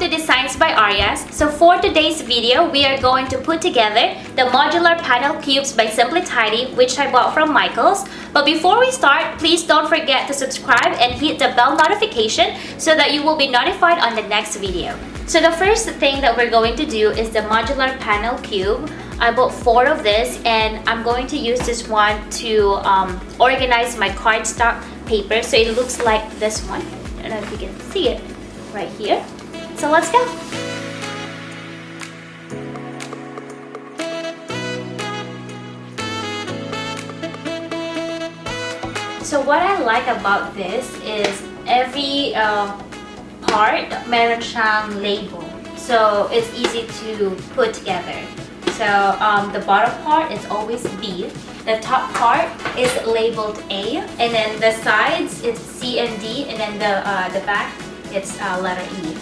to Designs by Arias. So for today's video, we are going to put together the modular panel cubes by Simply Tidy, which I bought from Michaels. But before we start, please don't forget to subscribe and hit the bell notification so that you will be notified on the next video. So the first thing that we're going to do is the modular panel cube. I bought 4 of this and I'm going to use this one to organize my cardstock paper so it looks like this one. I don't know if you can see it right here. So let's go! So what I like about this is every part meron siyang label. So it's easy to put together. So the bottom part is always B. The top part is labeled A, and then the sides is C and D, and then the back it's letter E.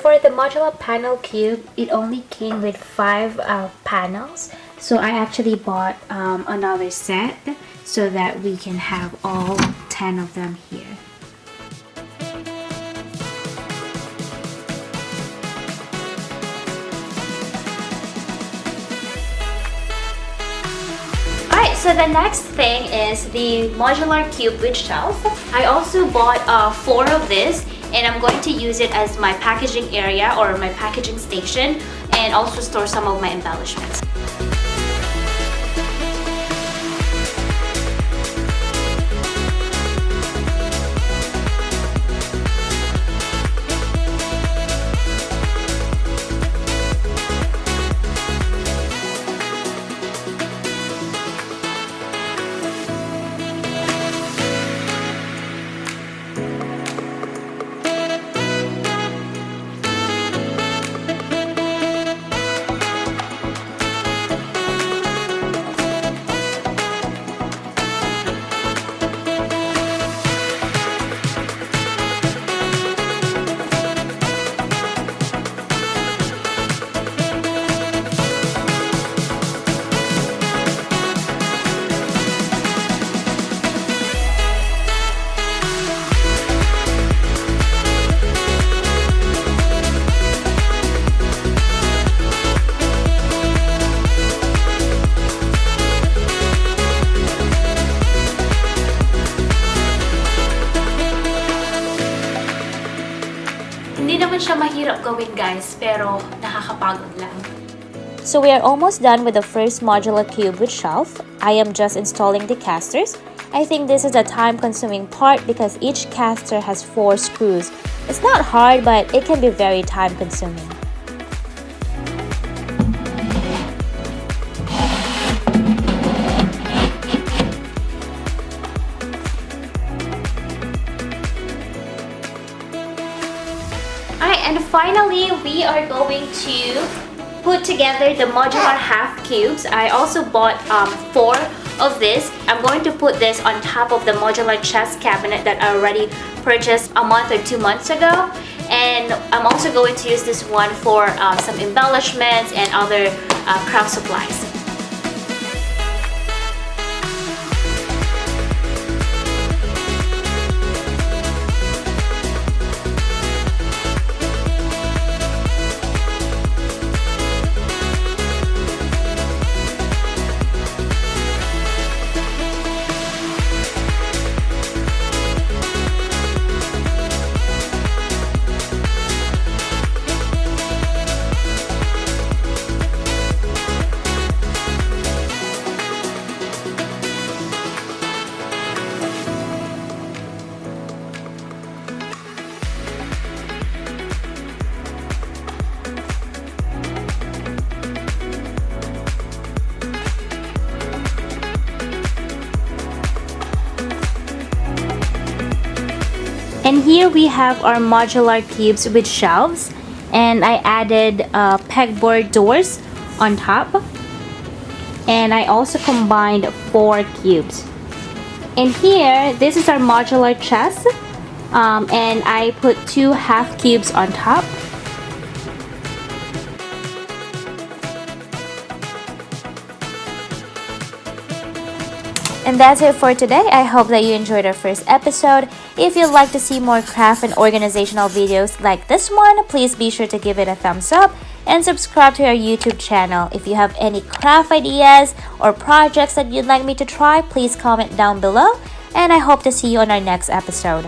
For the modular panel cube, it only came with 5 panels. So I actually bought another set so that we can have all 10 of them here. Alright, so the next thing is the modular cube with shelf. I also bought 4 of this. And I'm going to use it as my packaging area or my packaging station, and also store some of my embellishments. Hindi naman siya mahirap gawin, guys, pero nakakapagod lang. So we are almost done with the first modular cube with shelf. I am just installing the casters. I think this is a time-consuming part because each caster has 4 screws. It's not hard, but it can be very time-consuming. And finally, we are going to put together the modular half cubes. I also bought 4 of this. I'm going to put this on top of the modular chest cabinet that I already purchased a month or 2 months ago. And I'm also going to use this one for some embellishments and other craft supplies. And here we have our modular cubes with shelves, and I added pegboard doors on top, and I also combined 4 cubes. And here, this is our modular chest, and I put 2 half cubes on top. And that's it for today. I hope that you enjoyed our first episode. If you'd like to see more craft and organizational videos like this one, please be sure to give it a thumbs up and subscribe to our YouTube channel. If you have any craft ideas or projects that you'd like me to try, please comment down below. And I hope to see you on our next episode.